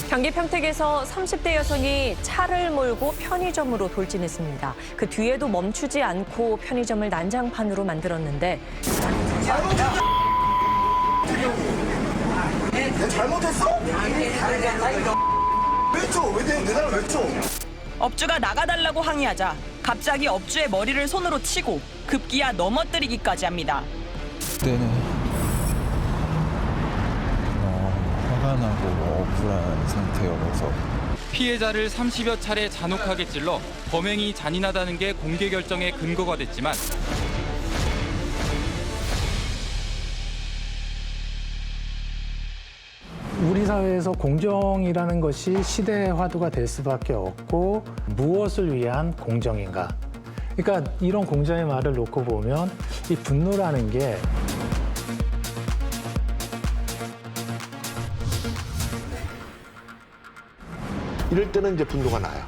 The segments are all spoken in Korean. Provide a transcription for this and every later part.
경기 평택에서 30대 여성이 차를 몰고 편의점으로 돌진했습니다. 그 뒤에도 멈추지 않고 편의점을 난장판으로 만들었는데 내가 잘못했어? 왜 줘? 내 나를 왜 줘? 업주가 나가달라고 항의하자 갑자기 업주의 머리를 손으로 치고 급기야 넘어뜨리기까지 합니다. 그때는 화가 나고 억울한 상태여서 피해자를 30여 차례 잔혹하게 찔러 범행이 잔인하다는 게 공개 결정의 근거가 됐지만 우리 사회에서 공정이라는 것이 시대화두가 될 수밖에 없고 무엇을 위한 공정인가? 그러니까 이런 공정의 말을 놓고 보면 이 분노라는 게 이럴 때는 이제 분노가 나요.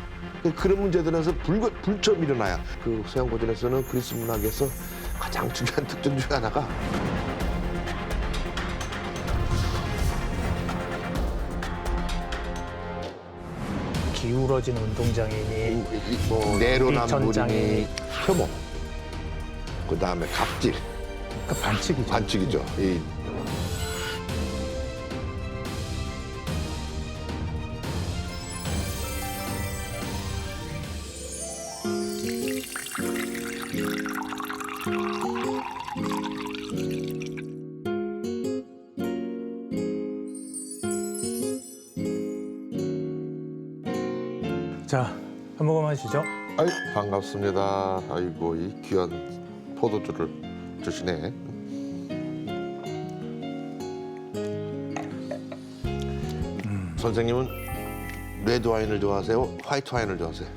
그런 문제들에서 불점이 일어나요. 그 서양고전에서는 그리스 문학에서 가장 중요한 특징 중에 하나가 기울어진 운동장이니 뭐 내로남불이니 전장이 혐오, 그 다음에 갑질, 그 반칙이죠. 반칙이죠. 자, 한 모금 하시죠. 아이, 반갑습니다. 아이고, 이 귀한 포도주를 주시네. 선생님은 레드 와인을 좋아하세요? 화이트 와인을 좋아하세요?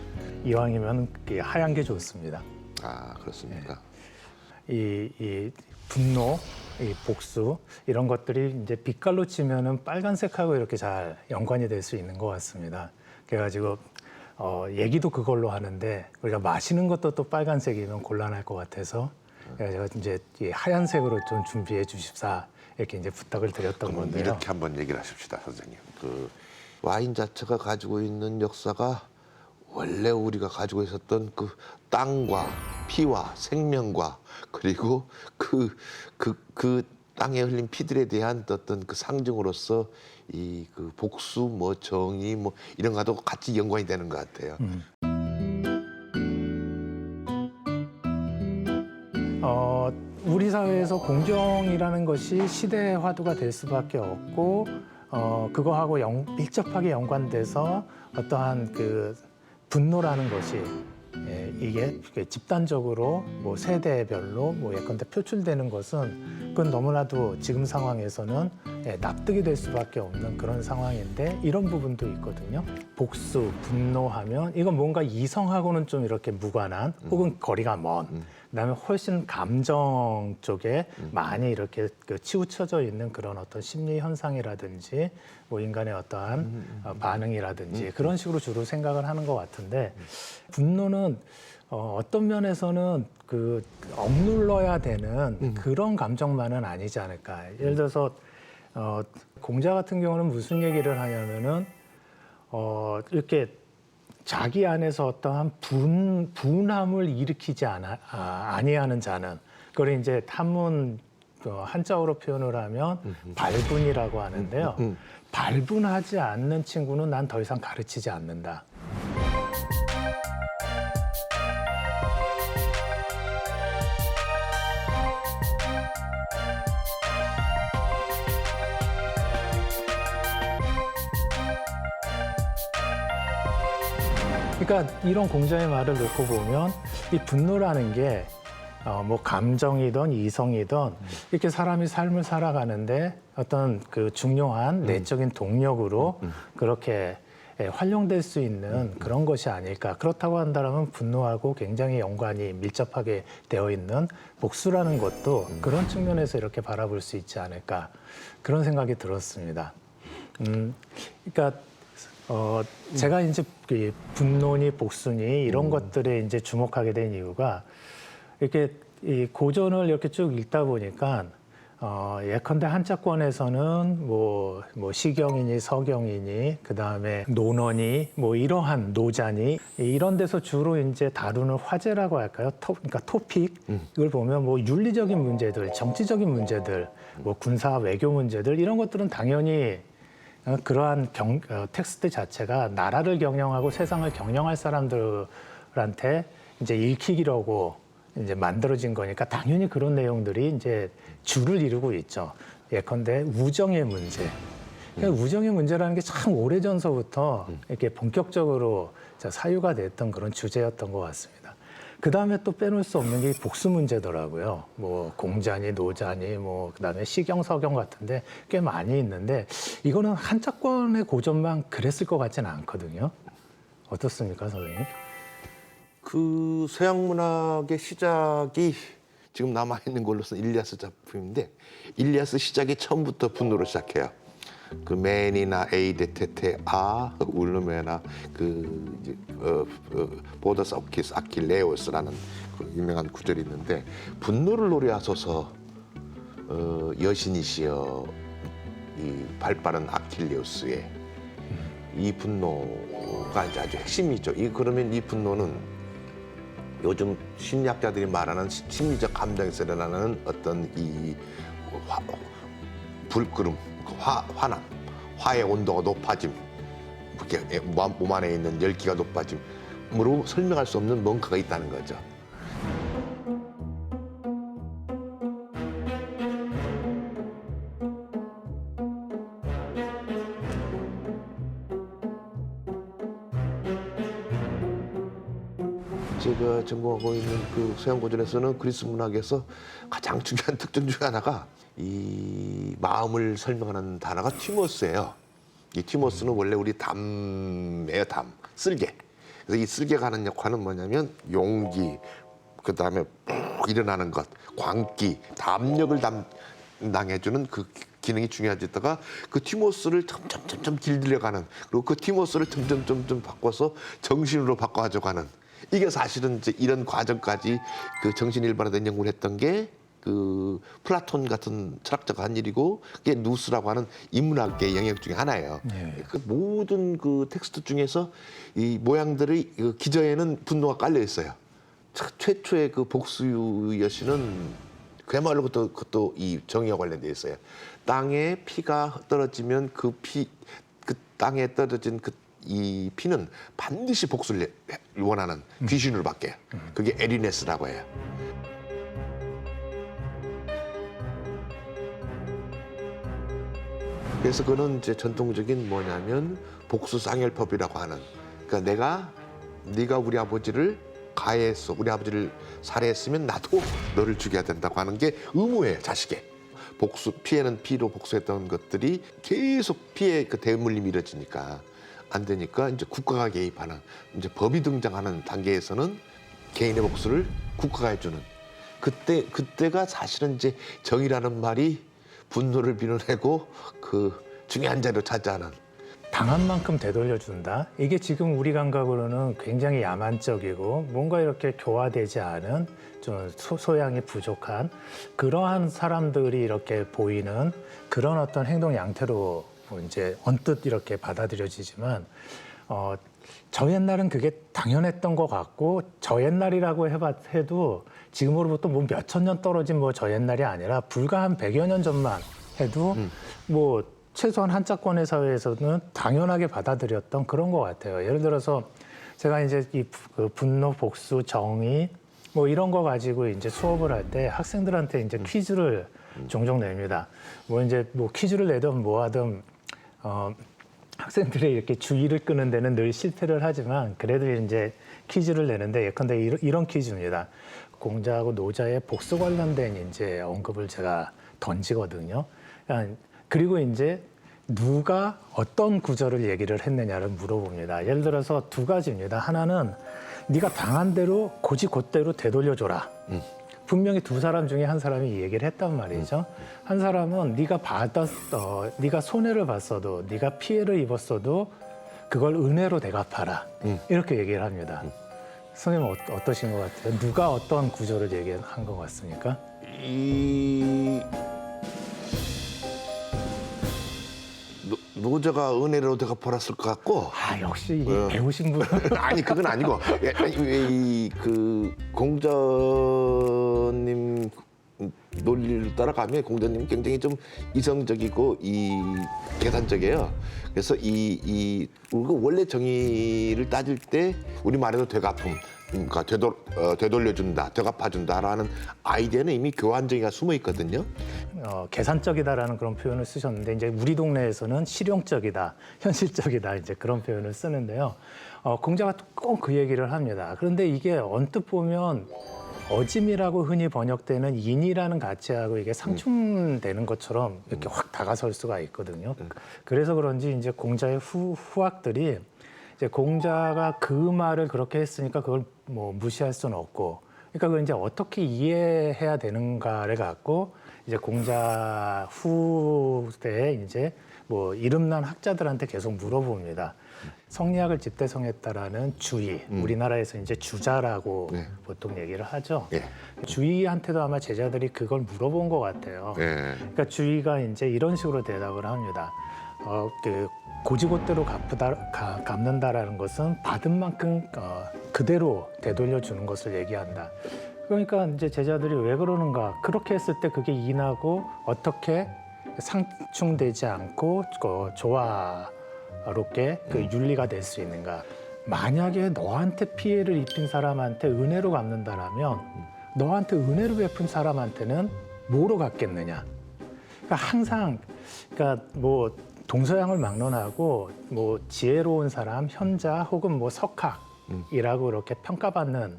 이왕이면 하얀 게 좋습니다. 아, 그렇습니까? 이 분노, 이 복수 이런 것들이 이제 빛깔로 치면은 빨간색하고 이렇게 잘 연관이 될 수 있는 것 같습니다. 그래가지고 얘기도 그걸로 하는데 우리가 마시는 것도 또 빨간색이면 곤란할 것 같아서 제가 이제 이 하얀색으로 좀 준비해 주십사 이렇게 이제 부탁을 드렸던 그러면 건데요. 이렇게 한번 얘기를 하십시다, 선생님. 그 와인 자체가 가지고 있는 역사가 원래 우리가 가지고 있었던 그 땅과 피와 생명과 그리고 그 땅에 흘린 피들에 대한 어떤 그 상징으로서 이 그 복수, 뭐 정의, 뭐 이런 것도 같이 연관이 되는 것 같아요. 우리 사회에서 공정이라는 것이 시대화두가 될 수밖에 없고 그거하고 밀접하게 연관돼서 어떠한 그 분노라는 것이 이게 집단적으로 뭐 세대별로 뭐 예컨대 표출되는 것은 그건 너무나도 지금 상황에서는 납득이 될 수밖에 없는 그런 상황인데 이런 부분도 있거든요. 복수, 분노하면 이건 뭔가 이성하고는 좀 이렇게 무관한 혹은 거리가 먼 그다음에 훨씬 감정 쪽에 많이 이렇게 치우쳐져 있는 그런 어떤 심리 현상이라든지 뭐 인간의 어떠한 반응이라든지 그런 식으로 주로 생각을 하는 것 같은데 분노는 어떤 면에서는 그 억눌러야 되는 그런 감정만은 아니지 않을까. 예를 들어서 공자 같은 경우는 무슨 얘기를 하냐면은 이렇게 자기 안에서 어떠한 분함을 일으키지 아니하는 자는 그걸 이제 한문 한자어로 표현을 하면 발분이라고 하는데요. 발분하지 않는 친구는 난 더 이상 가르치지 않는다. 그러니까 이런 공자의 말을 놓고 보면 이 분노라는 게 뭐 감정이든 이성이든 이렇게 사람이 삶을 살아가는데 어떤 그 중요한 내적인 동력으로 그렇게 활용될 수 있는 그런 것이 아닐까. 그렇다고 한다면 분노하고 굉장히 연관이 밀접하게 되어 있는 복수라는 것도 그런 측면에서 이렇게 바라볼 수 있지 않을까. 그런 생각이 들었습니다. 그러니까 제가 이제 그 분노니 복수니 이런 것들에 이제 주목하게 된 이유가 이렇게 이 고전을 이렇게 쭉 읽다 보니까 예컨대 한자권에서는 뭐 시경이니 서경이니 그다음에 논어니 뭐 이러한 노자니 이런 데서 주로 이제 다루는 화제라고 할까요? 그러니까 토픽 이걸 보면 뭐 윤리적인 문제들, 정치적인 문제들, 뭐 군사 외교 문제들 이런 것들은 당연히 그러한 텍스트 자체가 나라를 경영하고 세상을 경영할 사람들한테 이제 읽히기라고 이제 만들어진 거니까 당연히 그런 내용들이 이제 주를 이루고 있죠. 예컨대 우정의 문제. 그러니까 우정의 문제라는 게 참 오래전서부터 이렇게 본격적으로 사유가 됐던 그런 주제였던 것 같습니다. 그 다음에 또 빼놓을 수 없는 게 복수 문제더라고요. 뭐 공자니 노자니 뭐 그다음에 시경 서경 같은데 꽤 많이 있는데 이거는 한자권의 고전만 그랬을 것 같지는 않거든요. 어떻습니까, 선생님? 그 서양 문학의 시작이 지금 남아 있는 걸로서 일리아스 작품인데 일리아스 시작이 처음부터 분노로 시작해요. 그 맨이나 에이데테테 울르메나 보더스 오키스 아킬레오스라는 그 유명한 구절이 있는데 분노를 노래하소서 여신이시여 이 발빠른 아킬레우스의 이 분노가 이제 아주 핵심이죠. 그러면 이 분노는 요즘 심리학자들이 말하는 심리적 감정에서 일어나는 어떤 이 불끄름, 화남, 화의 온도가 높아짐, 그렇게 몸 안에 있는 열기가 높아짐으로 설명할 수 없는 뭔가가 있다는 거죠. 제가 전공하고 있는 그 서양 고전에서는 그리스 문학에서 가장 중요한 특징 중에 하나가 이 마음을 설명하는 단어가 티모스예요. 이 티모스는 원래 우리 담이에요, 담, 쓸개. 그래서 이 쓸개가 하는 역할은 뭐냐면 용기, 그 다음에 일어나는 것, 광기, 담력을 담당해주는 그 기능이 중요해지다가 그 티모스를 점점 길들여가는, 그리고 그 티모스를 점점 바꿔서 정신으로 바꿔가져가는, 이게 사실은 이제 이런 과정까지 그 정신 일반화된 연구를 했던 게 그 플라톤 같은 철학자가 한 일이고, 그게 누스라고 하는 인문학의 영역 중에 하나예요. 네. 그 모든 그 텍스트 중에서 이 모양들의 그 기저에는 분노가 깔려 있어요. 최초의 그 복수 여신은 그야말로 그것도 이 정의와 관련돼 있어요. 땅에 피가 떨어지면 그 땅에 떨어진 이 피는 반드시 복수를 원하는 귀신으로 바뀌어요. 그게 에리네스라고 해요. 그래서 그는 이제 전통적인 뭐냐면 복수 쌍열법이라고 하는, 그러니까 네가 우리 아버지를 가해했어, 우리 아버지를 살해했으면 나도 너를 죽여야 된다고 하는 게 의무예요, 자식의. 피해는 피로 복수했던 것들이 계속 피해 그 대물림이 이뤄지니까 안 되니까 이제 국가가 개입하는, 이제 법이 등장하는 단계에서는 개인의 복수를 국가가 해주는, 그때가 사실은 이제 정의라는 말이 분노를 밀어내고 그 중요한 자리로 차지하는. 당한 만큼 되돌려준다. 이게 지금 우리 감각으로는 굉장히 야만적이고 뭔가 이렇게 교화되지 않은 좀 소양이 부족한 그러한 사람들이 이렇게 보이는 그런 어떤 행동 양태로 이제 언뜻 이렇게 받아들여지지만 저 옛날은 그게 당연했던 것 같고, 저 옛날이라고 해도 지금으로부터 뭐 몇천 년 떨어진 뭐 저 옛날이 아니라 불과 한 100여 년 전만 해도 뭐 최소한 한자권의 사회에서는 당연하게 받아들였던 그런 것 같아요. 예를 들어서 제가 이제 이 분노, 복수, 정의 뭐 이런 거 가지고 이제 수업을 할 때 학생들한테 이제 퀴즈를 종종 냅니다. 뭐 이제 뭐 퀴즈를 내든 뭐 하든 학생들의 이렇게 주의를 끄는 데는 늘 실패를 하지만 그래도 이제 퀴즈를 내는데 예컨대 이런 퀴즈입니다. 공자하고 노자의 복수 관련된 이제 언급을 제가 던지거든요. 그리고 이제 누가 어떤 구절을 얘기를 했느냐를 물어봅니다. 예를 들어서 두 가지입니다. 하나는 네가 당한 대로 곧대로 되돌려줘라. 분명히 두 사람 중에 한 사람이 이 얘기를 했단 말이죠. 한 사람은 네가 손해를 봤어도, 네가 피해를 입었어도 그걸 은혜로 대갚아라. 이렇게 얘기를 합니다. 선생님 어떠신 것 같아요? 누가 어떤 구조를 얘기한 것 같습니까? 노제가 은혜로 대갚아랐을 것 같고. 아 역시 이 배우신 분. 아니 그건 아니고 그 공자님 논리를 따라가면 공자님은 굉장히 좀 이성적이고 이 계산적이에요. 그래서 이 원래 정의를 따질 때 우리 말에도 되갚음, 그러니까 되돌려준다, 되갚아준다라는 아이디어는 이미 교환정의가 숨어 있거든요. 계산적이다라는 그런 표현을 쓰셨는데 이제 우리 동네에서는 실용적이다, 현실적이다 이제 그런 표현을 쓰는데요. 공자가 꼭 그 얘기를 합니다. 그런데 이게 언뜻 보면 어짐이라고 흔히 번역되는 인이라는 가치하고 이게 상충되는 것처럼 이렇게 확 다가설 수가 있거든요. 그래서 그런지 이제 공자의 후학들이 이제 공자가 그 말을 그렇게 했으니까 그걸 뭐 무시할 수는 없고, 그러니까 그걸 이제 어떻게 이해해야 되는가를 갖고 이제 공자 후대에 이제 뭐 이름난 학자들한테 계속 물어봅니다. 성리학을 집대성했다라는 주의, 우리나라에서 이제 주자라고 보통 얘기를 하죠. 주의한테도 아마 제자들이 그걸 물어본 것 같아요. 그러니까 주의가 이제 이런 식으로 대답을 합니다. 그 고지고대로 갚는다라는 것은 받은 만큼 그대로 되돌려 주는 것을 얘기한다. 그러니까 이제 제자들이 왜 그러는가? 그렇게 했을 때 그게 인하고 어떻게 상충되지 않고 조화롭게 그 윤리가 될 수 있는가? 만약에 너한테 피해를 입힌 사람한테 은혜로 갚는다라면 너한테 은혜로 베푼 사람한테는 뭐로 갚겠느냐? 그러니까 항상 그러니까 뭐 동서양을 막론하고 뭐 지혜로운 사람, 현자 혹은 뭐 석학이라고 이렇게 평가받는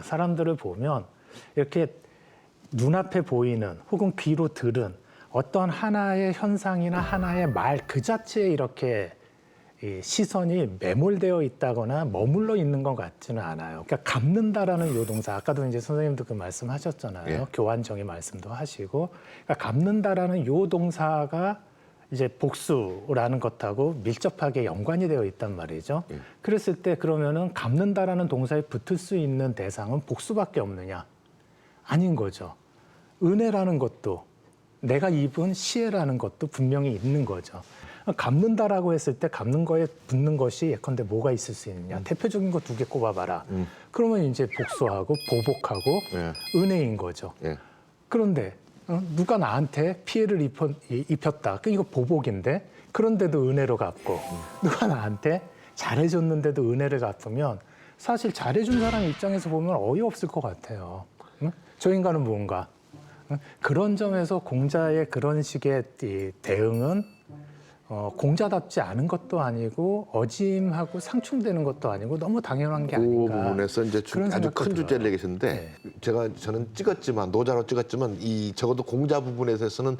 사람들을 보면 이렇게 눈앞에 보이는 혹은 귀로 들은 어떤 하나의 현상이나 하나의 말 그 자체에 이렇게 이 시선이 매몰되어 있다거나 머물러 있는 것 같지는 않아요. 그러니까 갚는다라는 요 동사, 아까도 이제 선생님도 그 말씀하셨잖아요. 교환정의 말씀도 하시고, 그러니까 갚는다라는 요 동사가 이제 복수라는 것하고 밀접하게 연관이 되어 있단 말이죠. 그랬을 때 그러면은 갚는다라는 동사에 붙을 수 있는 대상은 복수밖에 없느냐? 아닌 거죠. 은혜라는 것도 내가 입은 시혜라는 것도 분명히 있는 거죠. 갚는다라고 했을 때 갚는 거에 붙는 것이 예컨대 뭐가 있을 수 있느냐. 대표적인 거 2개 꼽아봐라. 그러면 이제 복수하고 보복하고 은혜인 거죠. 그런데 누가 나한테 피해를 입혔다. 이거 보복인데 그런데도 은혜로 갚고 누가 나한테 잘해줬는데도 은혜를 갚으면 사실 잘해준 사람 입장에서 보면 어이없을 것 같아요. 응? 저 인간은 뭔가. 응? 그런 점에서 공자의 그런 식의 이 대응은 공자답지 않은 것도 아니고 어짐하고 상충되는 것도 아니고 너무 당연한 게 아닌가. 그 부분에서 이제 아주 큰 주제를 내계셨는데 저는 찍었지만 노자로 찍었지만 이 적어도 공자 부분에서는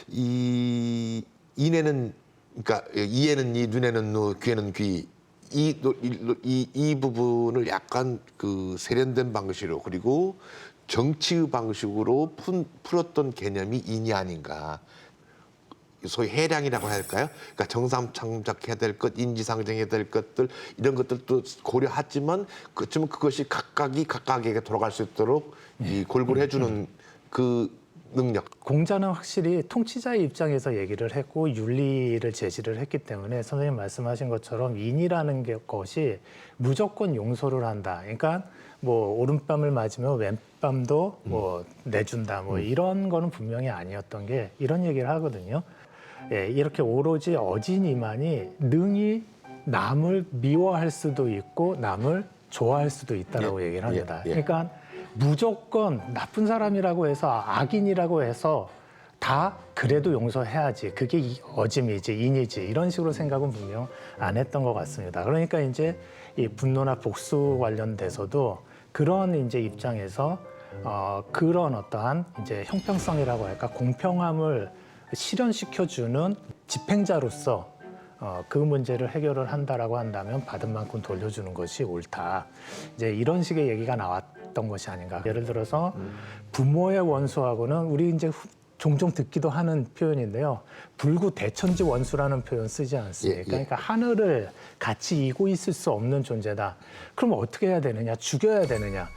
이 인에는 그러니까 이에는 이, 눈에는 눈, 귀에는 귀 이 부분을 약간 그 세련된 방식으로 그리고 정치의 방식으로 풀었던 개념이 인이 아닌가. 소위 해량이라고 할까요? 그러니까 정상참작해야 될 것, 인지상정해야 될 것들 이런 것들도 고려하지만 그렇지만 그것이 각각에게 돌아갈 수 있도록 이 골고루 해주는 그 능력. 공자는 확실히 통치자의 입장에서 얘기를 했고 윤리를 제시를 했기 때문에 선생님 말씀하신 것처럼 인이라는 것이 무조건 용서를 한다. 그러니까 뭐 오른밤을 맞으면 왼밤도 뭐 내준다. 뭐 이런 거는 분명히 아니었던 게 이런 얘기를 하거든요. 이렇게 오로지 어진이만이 능히 남을 미워할 수도 있고 남을 좋아할 수도 있다라고 얘기를 합니다. 그러니까 무조건 나쁜 사람이라고 해서 악인이라고 해서 다 그래도 용서해야지. 그게 어짐이지, 인이지. 이런 식으로 생각은 분명 안 했던 것 같습니다. 그러니까 이제 이 분노나 복수 관련돼서도 그런 이제 입장에서 그런 어떠한 이제 형평성이라고 할까 공평함을 실현시켜주는 집행자로서 그 문제를 해결을 한다라고 한다면 받은 만큼 돌려주는 것이 옳다. 이제 이런 식의 얘기가 나왔던 것이 아닌가. 예를 들어서 부모의 원수하고는 우리 이제 종종 듣기도 하는 표현인데요. 불구대천지 원수라는 표현 쓰지 않습니까? 예, 예. 그러니까 하늘을 같이 이고 있을 수 없는 존재다. 그럼 어떻게 해야 되느냐? 죽여야 되느냐?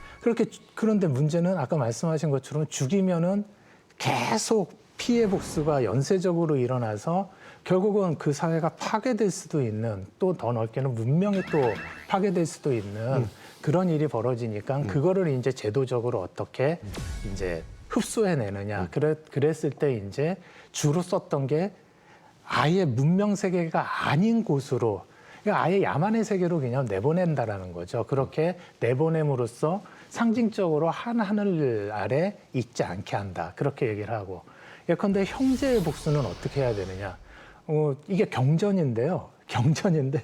그런데 문제는 아까 말씀하신 것처럼 죽이면은 계속 피해 복수가 연쇄적으로 일어나서 결국은 그 사회가 파괴될 수도 있는, 또 더 넓게는 문명이 또 파괴될 수도 있는 그런 일이 벌어지니까 그거를 이제 제도적으로 어떻게 이제 흡수해내느냐. 그랬을 때 이제 주로 썼던 게 아예 문명 세계가 아닌 곳으로, 그러니까 아예 야만의 세계로 그냥 내보낸다라는 거죠. 그렇게 내보냄으로써 상징적으로 한 하늘 아래 있지 않게 한다. 그렇게 얘기를 하고. 예컨대 형제의 복수는 어떻게 해야 되느냐. 이게 경전인데요. 경전인데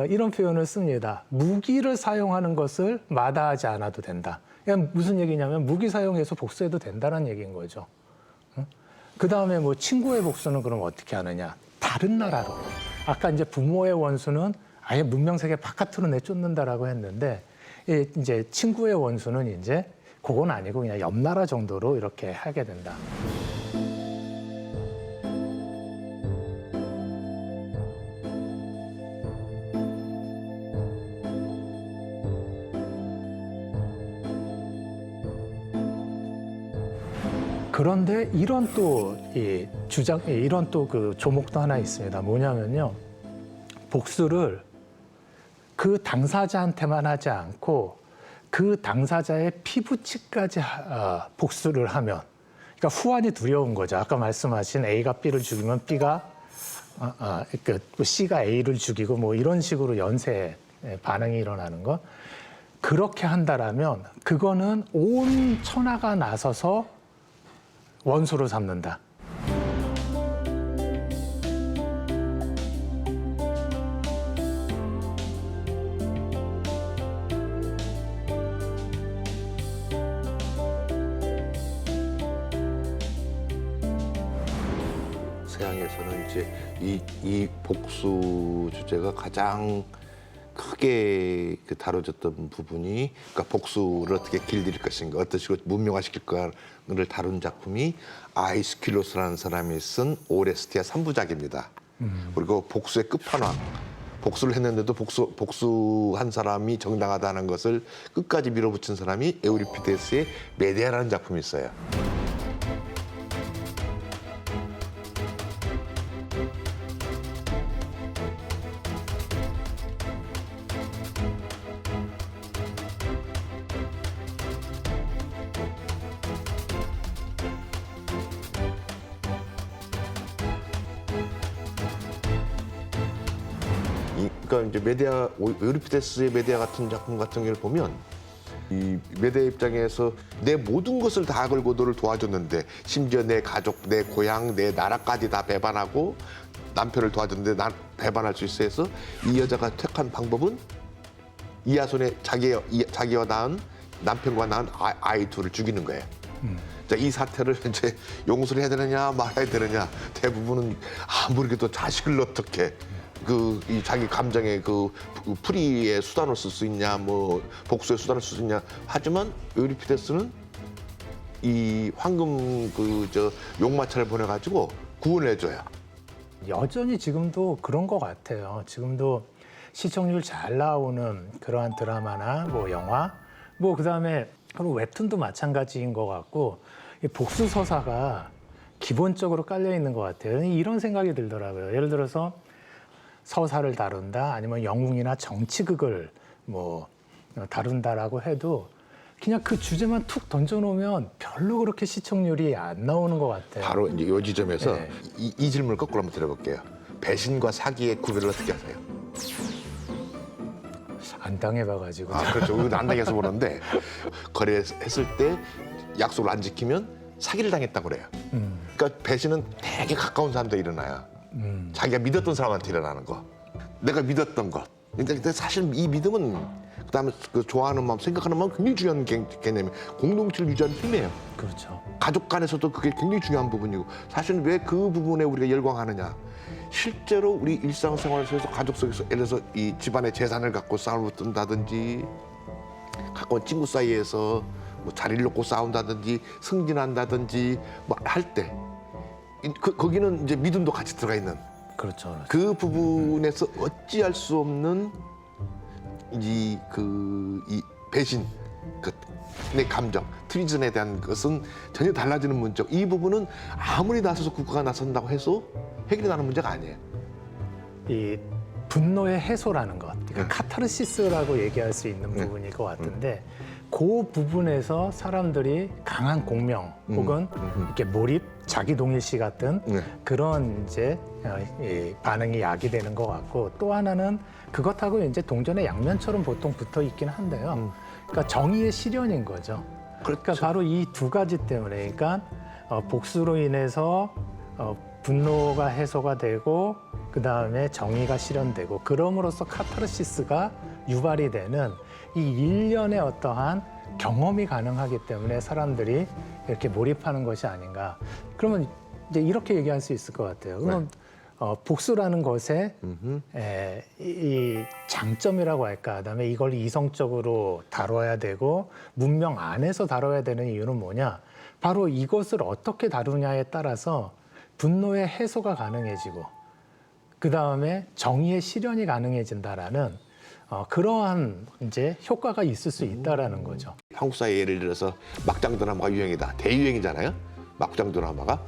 이런 표현을 씁니다. 무기를 사용하는 것을 마다하지 않아도 된다. 그러니까 무슨 얘기냐면 무기 사용해서 복수해도 된다는 얘기인 거죠. 그 다음에 뭐 친구의 복수는 그럼 어떻게 하느냐. 다른 나라로. 아까 이제 부모의 원수는 아예 문명세계 바깥으로 내쫓는다라고 했는데 이제 친구의 원수는 이제 그건 아니고 그냥 옆 나라 정도로 이렇게 하게 된다. 그런데 이런 또 이 주장, 이런 또 그 조목도 하나 있습니다. 뭐냐면요, 복수를 그 당사자한테만 하지 않고 그 당사자의 피부치까지 복수를 하면, 그러니까 후환이 두려운 거죠. 아까 말씀하신 A가 B를 죽이면 B가 C가 A를 죽이고 뭐 이런 식으로 연쇄 반응이 일어나는 거. 그렇게 한다라면 그거는 온 천하가 나서서 원수로 삼는다. 서양에서는 이제 이 복수 주제가 가장 크게 다뤄졌던 부분이, 그러니까 복수를 어떻게 길들일 것인가, 어떤 식으로 문명화시킬까를 다룬 작품이 아이스킬로스라는 사람이 쓴 오레스티아 3부작입니다. 그리고 복수의 끝판왕, 복수를 했는데도 복수한 사람이 정당하다는 것을 끝까지 밀어붙인 사람이 에우리피데스의 메데아라는 작품이 있어요. 그러니까 이제 메데아, 에우리피데스의 메데아 같은 작품 같은 경우를 보면 이 메데아 입장에서 내 모든 것을 다 걸고 너를 도와줬는데, 심지어 내 가족, 내 고향, 내 나라까지 다 배반하고 남편을 도와줬는데 난 배반할 수 있어 해서 이 여자가 택한 방법은 이하손의 자기와 낳은 남편과 낳은 아이 둘을 죽이는 거예요. 자, 이 사태를 이제 용서를 해야 되느냐 말아야 되느냐, 대부분은 모르게도 자식을 어떻게 이 자기 감정의 그 풀이의 수단을 쓸 수 있냐, 뭐 복수의 수단을 쓸 수 있냐. 하지만 에우리피데스는 이 황금 용마차를 보내가지고 구원을 해줘요. 여전히 지금도 그런 것 같아요. 지금도 시청률 잘 나오는 그러한 드라마나 뭐 영화, 뭐 그다음에 그리고 웹툰도 마찬가지인 것 같고, 이 복수 서사가 기본적으로 깔려 있는 것 같아요. 이런 생각이 들더라고요. 예를 들어서 서사를 다룬다, 아니면 영웅이나 정치극을 뭐 다룬다라고 해도 그냥 그 주제만 툭 던져놓으면 별로 그렇게 시청률이 안 나오는 것 같아요. 바로 이제 이 지점에서 네. 이 질문을 거꾸로 한번 드려볼게요. 배신과 사기의 구별을 어떻게 하세요? 안 당해봐가지고. 그렇죠. 우리도 안 당해서 보는데, 거래했을 때 약속을 안 지키면 사기를 당했다고 그래요. 그러니까 배신은 되게 가까운 사람한테 일어나요. 자기가 믿었던 사람한테 일어나는 거. 내가 믿었던 것. 근데 사실 이 믿음은, 그다음에 좋아하는 마음, 생각하는 마음 굉장히 중요한 개념이 공동체를 유지하는 힘이에요. 그렇죠. 가족 간에서도 그게 굉장히 중요한 부분이고, 사실은 왜 그 부분에 우리가 열광하느냐. 실제로 우리 일상생활 속에서 가족 속에서 예를 들어서 이 집안의 재산을 갖고 싸움을 붙는다든지, 가까운 친구 사이에서 뭐 자리를 놓고 싸운다든지, 승진한다든지 뭐 할 때 거기는 이제 믿음도 같이 들어가 있는 그렇죠. 그 부분에서 어찌할 수 없는 이 배신, 내 감정, 트리즌에 대한 것은 전혀 달라지는 문제. 이 부분은 아무리 나서서 국가가 나선다고 해서 해결이 나는 문제가 아니에요. 이 분노의 해소라는 것, 그러니까 네. 카타르시스라고 얘기할 수 있는 부분일 것 같은데 그 부분에서 사람들이 강한 공명 혹은 이렇게 몰입, 자기 동일시 같은 네. 그런 이제 이 반응이 야기되는 것 같고 또 하나는 그것하고 이제 동전의 양면처럼 보통 붙어 있긴 한데요. 그러니까 정의의 실현인 거죠. 그러니까 바로 이 두 가지 때문에, 그러니까 복수로 인해서 분노가 해소가 되고 그 다음에 정의가 실현되고 그럼으로써 카타르시스가 유발이 되는 이 일련의 어떠한 경험이 가능하기 때문에 사람들이 이렇게 몰입하는 것이 아닌가. 그러면 이제 이렇게 얘기할 수 있을 것 같아요. 그러면 복수라는 것의 이 장점이라고 할까, 그다음에 이걸 이성적으로 다뤄야 되고 문명 안에서 다뤄야 되는 이유는 뭐냐? 바로 이것을 어떻게 다루냐에 따라서 분노의 해소가 가능해지고 그 다음에 정의의 실현이 가능해진다라는 그러한 이제 효과가 있을 수 있다라는 거죠. 한국 사회 예를 들어서 막장 드라마가 유행이다. 대유행이잖아요. 막장 드라마가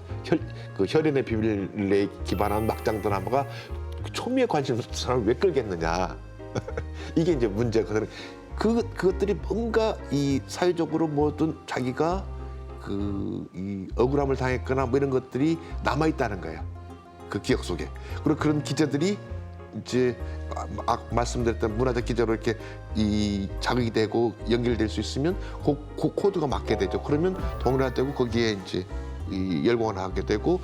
혈연의 비밀에 기반한 막장 드라마가 초미의 관심을 사람을 왜 끌겠느냐. 이게 이제 문제거든요. 그것들이 뭔가 이 사회적으로 뭐든 자기가 이 억울함을 당했거나 뭐 이런 것들이 남아 있다는 거예요. 그 기억 속에. 그리고 그런 기자들이 이제 말씀드렸던 문화적 기자로 이렇게 자극이 되고 연결될 수 있으면 그 코드가 맞게 되죠. 그러면 동일화되고 거기에 이제 열광을 하게 되고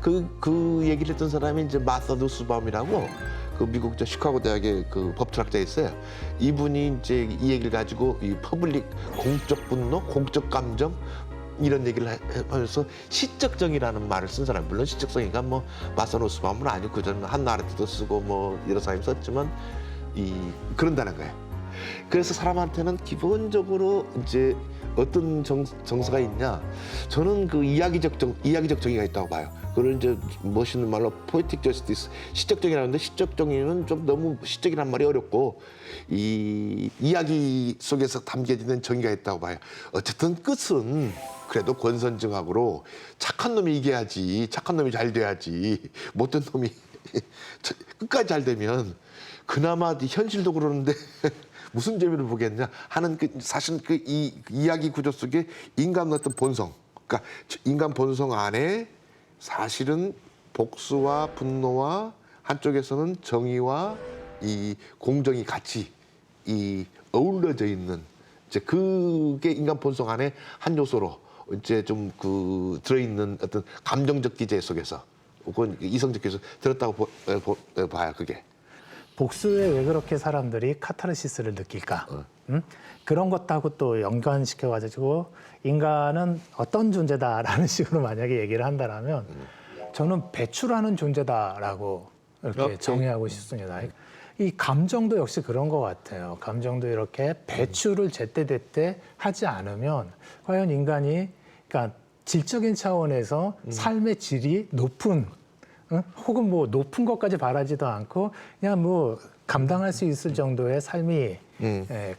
그 얘기를 했던 사람이 이제 마사 누스바움이라고 그 미국 저 시카고 대학의 그 법철학자 있어요. 이분이 이제 이 얘기를 가지고 이 퍼블릭 공적 분노, 공적 감정 이런 얘기를 하면서 시적정이라는 말을 쓴 사람. 물론 시적정이가 뭐 마사 누스바움은 아니고 그전에 한나 아레트도 쓰고 뭐 여러 사람이 썼지만 그런다는 거예요. 그래서 사람한테는 기본적으로 이제 어떤 정서가 있냐? 저는 그 이야기적 정의가 있다고 봐요. 그걸 이제 멋있는 말로 포에틱 저스티스, 시적 정의라는데 시적 정의는 좀 너무 시적이란 말이 어렵고 이 이야기 속에서 담겨지는 정의가 있다고 봐요. 어쨌든 끝은 그래도 권선징악으로 착한 놈이 이겨야지, 착한 놈이 잘 돼야지, 못된 놈이 끝까지 잘 되면 그나마 현실도 그러는데 무슨 재미를 보겠냐 하는 사실 이 이야기 구조 속에 인간 어떤 본성, 그러니까 인간 본성 안에 사실은 복수와 분노와 한쪽에서는 정의와 이 공정이 같이 어우러져 있는 이제 그게 인간 본성 안에 한 요소로 이제 좀 들어있는 어떤 감정적 기제 속에서 혹은 이성적 기제 들었다고 봐요. 그게. 복수에 왜 그렇게 사람들이 카타르시스를 느낄까? 그런 것하고 또 연관시켜가지고 인간은 어떤 존재다라는 식으로 만약에 얘기를 한다면 저는 배출하는 존재다라고 이렇게 정의하고 싶습니다. 이 감정도 역시 그런 것 같아요. 감정도 이렇게 배출을 제때제때 하지 않으면 과연 인간이 그러니까 질적인 차원에서 삶의 질이 높은 혹은 뭐 높은 것까지 바라지도 않고 그냥 뭐 감당할 수 있을 정도의 삶이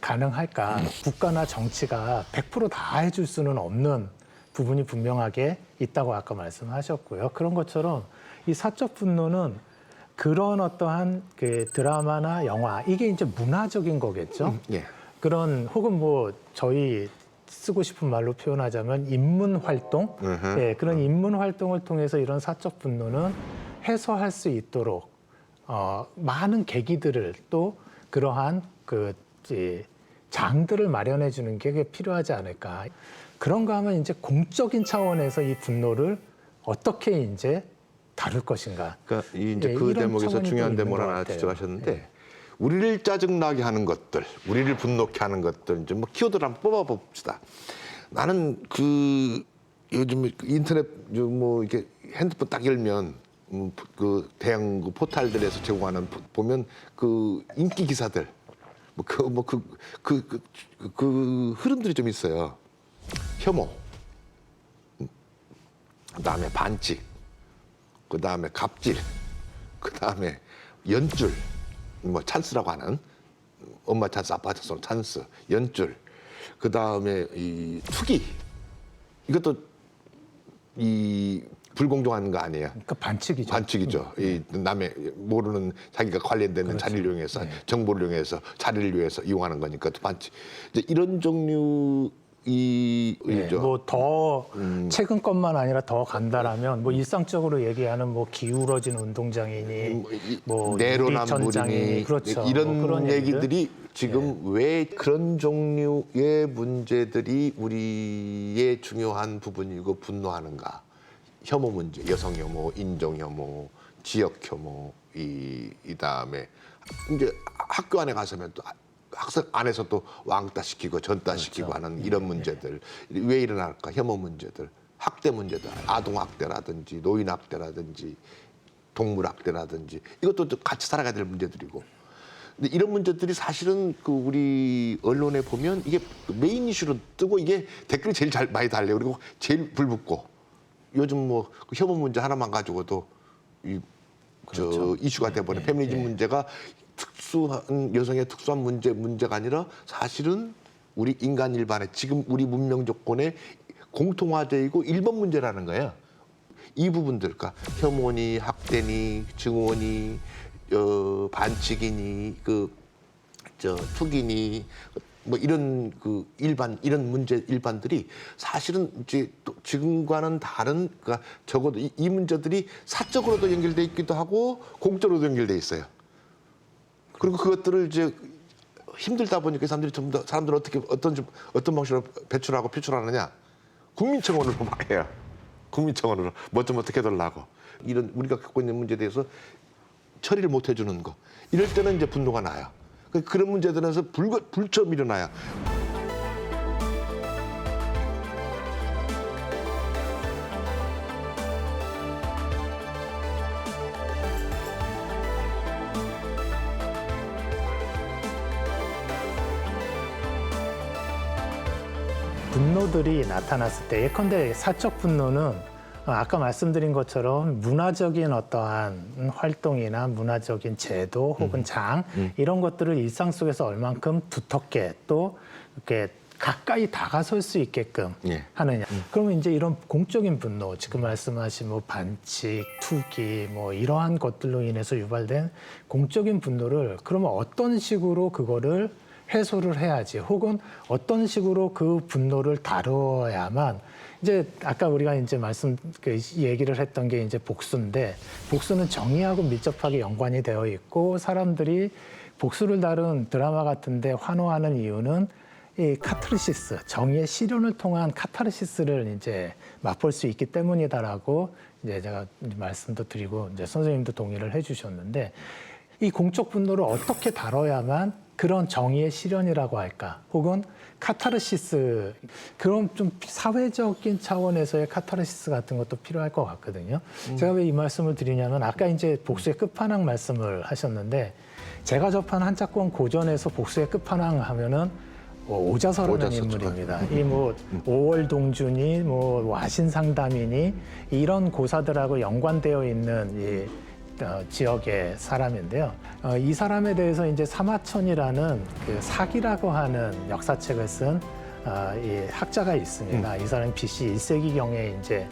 가능할까? 국가나 정치가 100% 다 해줄 수는 없는 부분이 분명하게 있다고 아까 말씀하셨고요. 그런 것처럼 이 사적 분노는 그런 어떠한 그 드라마나 영화 이게 이제 문화적인 거겠죠. 예. 그런 혹은 뭐 저희 쓰고 싶은 말로 표현하자면 인문 활동, 예, 그런 인문 활동을 통해서 이런 사적 분노는 해소할 수 있도록 많은 계기들을 또 그러한 장들을 마련해 주는 게 필요하지 않을까. 그런가 하면 이제 공적인 차원에서 이 분노를 어떻게 이제 다룰 것인가. 그러니까 이제 예, 그 이런 대목에서 차원이 중요한 또 있는 대목을 것 하나 같아요. 지적하셨는데 예. 우리를 짜증나게 하는 것들, 우리를 분노케 하는 것들 이제 뭐 키워드를 한번 뽑아봅시다. 나는 요즘 인터넷 뭐 이렇게 핸드폰 딱 열면 그 대형 포탈들에서 제공하는 보면 그 인기 기사들 그 흐름들이 좀 있어요. 혐오, 그다음에 반칙, 그 다음에 갑질, 그 다음에 연줄, 뭐 찬스라고 하는 엄마 찬스, 아빠 찬스, 연줄, 그 다음에 이 투기, 이것도 이 불공정한 거 아니에요. 그러니까 반칙이죠. 반칙이죠. 이 남의 모르는 자기가 관련되는 자리를 이용해서 정보를 이용해서 자리를 위해서 이용하는 거니까 또 반칙. 이제 이런 종류 뭐더 최근 것만 아니라 더 간다라면 뭐 일상적으로 얘기하는 뭐 기울어진 운동장이니 뭐 내로남불이니 유리천장이니 그렇죠. 이런 뭐 그런 얘기들이 지금 왜 그런 종류의 문제들이 우리의 중요한 부분이고 분노하는가? 혐오 문제, 여성 혐오, 인종 혐오, 지역 혐오, 이 다음에 이제 학교 안에 가서면 또 학생 안에서 또 왕따 시키고 전따 시키고 하는 이런 문제들 왜 일어날까? 혐오 문제들, 학대 문제들, 아동 학대라든지 노인 학대라든지 동물 학대라든지 이것도 또 같이 살아가야 될 문제들이고. 근데 이런 문제들이 사실은 그 우리 언론에 보면 이게 메인 이슈로 뜨고 이게 댓글이 제일 많이 달려요. 그리고 제일 불붙고 요즘 뭐 그 혐오 문제 하나만 가지고도 저 이슈가 돼버린 페미니즘 문제가 특수한 여성의 특수한 문제가 아니라 사실은 우리 인간 일반의 지금 우리 문명 조건의 공통화되고 일본 문제라는 거예요. 이 부분들, 그러니까 혐오니 학대니 증오니 반칙이니 투기니 뭐 이런 이런 문제 일반들이 사실은 이제 또 지금과는 다른, 그러니까 적어도 이 문제들이 사적으로도 연결돼 있기도 하고 공적으로도 연결돼 있어요. 그리고 그것들을 이제 힘들다 보니까 사람들이 좀 더 사람들은 어떤 방식으로 배출하고 표출하느냐? 국민청원으로 막 해요. 국민청원으로 뭐 좀 어떻게 해달라고. 이런 우리가 겪고 있는 문제에 대해서 처리를 못 해주는 거. 이럴 때는 이제 분노가 나요. 그런 문제들에서 불처럼 일어나요. 분노들이 나타났을 때 예컨대 사적 분노는 아까 말씀드린 것처럼 문화적인 어떠한 활동이나 문화적인 제도 혹은 장 이런 것들을 일상 속에서 얼만큼 두텁게 또 이렇게 가까이 다가설 수 있게끔 하느냐. 그러면 이제 이런 공적인 분노, 지금 말씀하신 뭐 반칙, 투기 뭐 이러한 것들로 인해서 유발된 공적인 분노를 그러면 어떤 식으로 그거를 해소를 해야지, 혹은 어떤 식으로 그 분노를 다루어야만, 이제 아까 우리가 이제 얘기를 했던 게 이제 복수인데, 복수는 정의하고 밀접하게 연관이 되어 있고 사람들이 복수를 다룬 드라마 같은데 환호하는 이유는 이 카타르시스, 정의의 실현을 통한 카타르시스를 이제 맛볼 수 있기 때문이다라고 이제 제가 말씀도 드리고 이제 선생님도 동의를 해주셨는데, 이 공적 분노를 어떻게 다뤄야만 그런 정의의 실현이라고 할까, 혹은 카타르시스, 그런 좀 사회적인 차원에서의 카타르시스 같은 것도 필요할 것 같거든요. 제가 왜 이 말씀을 드리냐면, 아까 이제 복수의 끝판왕 말씀을 하셨는데, 제가 접한 한자권 고전에서 복수의 끝판왕 하면은 오자서라는 인물입니다. 이 뭐 오월동준이 뭐 와신상담이니 이런 고사들하고 연관되어 있는 이 지역의 사람인데요. 이 사람에 대해서 이제 사마천이라는 그 사기라고 하는 역사책을 쓴 이 학자가 있습니다. 이 사람이 BC 1세기경에 이제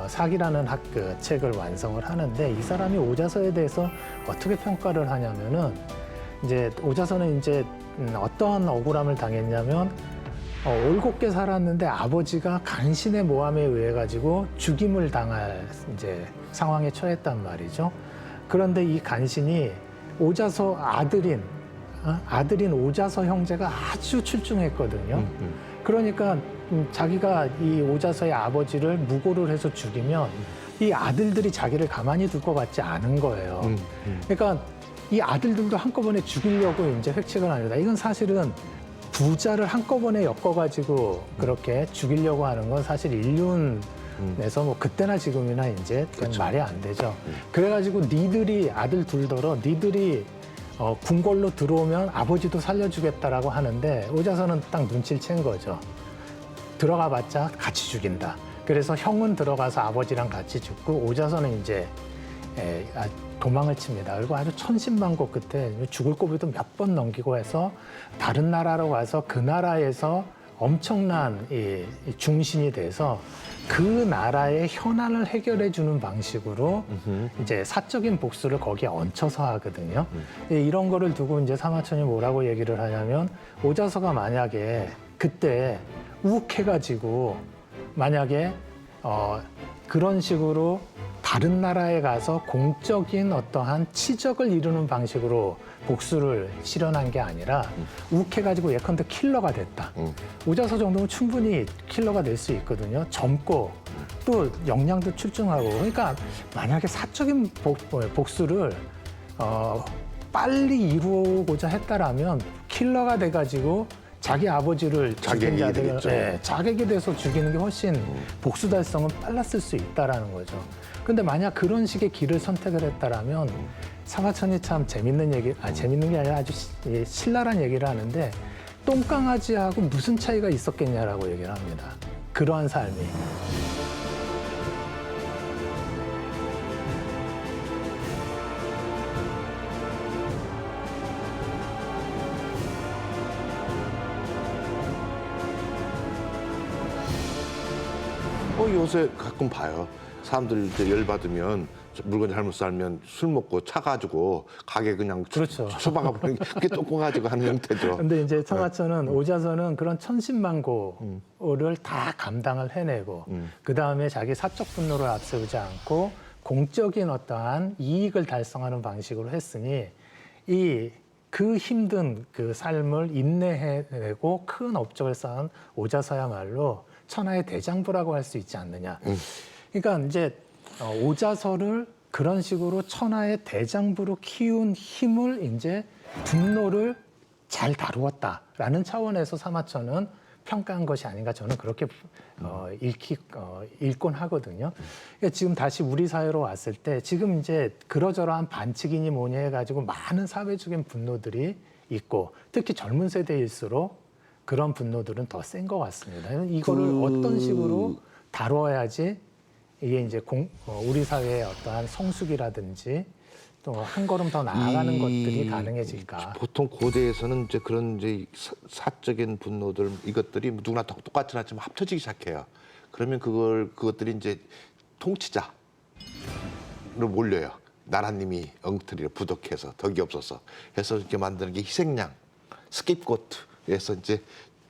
사기라는 그 책을 완성을 하는데, 이 사람이 오자서에 대해서 어떻게 평가를 하냐면은, 이제 오자서는 이제 어떠한 억울함을 당했냐면, 올곧게 살았는데 아버지가 간신의 모함에 의해 가지고 죽임을 당할 이제 상황에 처했단 말이죠. 그런데 이 간신이 오자서 아들인 오자서 형제가 아주 출중했거든요. 그러니까 자기가 이 오자서의 아버지를 무고를 해서 죽이면 이 아들들이 자기를 가만히 둘 것 같지 않은 거예요. 그러니까 이 아들들도 한꺼번에 죽이려고 이제 획책을 합니다. 이건 사실은 부자를 한꺼번에 엮어가지고 그렇게 죽이려고 하는 건 사실 인륜에서 뭐 그때나 지금이나 이제 그렇죠. 말이 안 되죠. 그래가지고 니들이 아들 둘더러 니들이 궁궐로 들어오면 아버지도 살려주겠다라고 하는데, 오자서는 딱 눈치를 챈 거죠. 들어가봤자 같이 죽인다. 그래서 형은 들어가서 아버지랑 같이 죽고 오자서는 이제 도망을 칩니다. 그리고 아주 천신만고 끝에 죽을 고비도 몇 번 넘기고 해서 다른 나라로 가서 그 나라에서 엄청난 이 중신이 돼서 그 나라의 현안을 해결해 주는 방식으로 이제 사적인 복수를 거기에 얹혀서 하거든요. 이런 거를 두고 이제 사마천이 뭐라고 얘기를 하냐면 오자서가 만약에 그때 욱해가지고 만약에 그런 식으로 다른 나라에 가서 공적인 어떠한 치적을 이루는 방식으로 복수를 실현한 게 아니라 욱해가지고 예컨대 킬러가 됐다. 오자서 정도면 충분히 킬러가 될 수 있거든요. 젊고 또 역량도 출중하고. 그러니까 만약에 사적인 복수를 빨리 이루고자 했다라면 킬러가 돼가지고 자기 아버지를 죽인 자들을 자객이 돼서 죽이는 게 훨씬 복수 달성은 빨랐을 수 있다라는 거죠. 근데 만약 그런 식의 길을 선택을 했다라면 사마천이 참 재밌는 얘기, 재밌는 게 아니라 아주 신랄한 얘기를 하는데 똥강아지하고 무슨 차이가 있었겠냐라고 얘기를 합니다. 그러한 삶이. 요새 가끔 봐요. 사람들 이제 열받으면 물건 잘못 살면 술 먹고 차 가지고 가게 그냥 그렇죠. 처박아 버리는 게 그게 똥꼬가지고 하는 형태죠. 근데 이제 사마천은 오자서는 그런 천신만고를 다 감당을 해내고 그 다음에 자기 사적 분노를 앞세우지 않고 공적인 어떠한 이익을 달성하는 방식으로 했으니 그 힘든 그 삶을 인내해내고 큰 업적을 쌓은 오자서야말로 천하의 대장부라고 할 수 있지 않느냐. 그러니까 이제 오자서를 그런 식으로 천하의 대장부로 키운 힘을 이제 분노를 잘 다루었다라는 차원에서 사마천은 평가한 것이 아닌가 저는 그렇게 읽곤 하거든요. 그러니까 지금 다시 우리 사회로 왔을 때 지금 이제 그러저러한 반칙이니 뭐니 해가지고 많은 사회적인 분노들이 있고 특히 젊은 세대일수록 그런 분노들은 더 센 것 같습니다. 이거를 어떤 식으로 다뤄야지 이게 이제 우리 사회의 어떠한 성숙이라든지 또 한 걸음 더 나아가는 것들이 가능해질까. 보통 고대에서는 이제 그런 이제 사적인 분노들 이것들이 누구나 똑같진 않지만 합쳐지기 시작해요. 그러면 그것들이 이제 통치자로 몰려요. 나라님이 엉터리를 부족해서 덕이 없어서 해서 이렇게 만드는 게 희생양, 스케이프고트에서 이제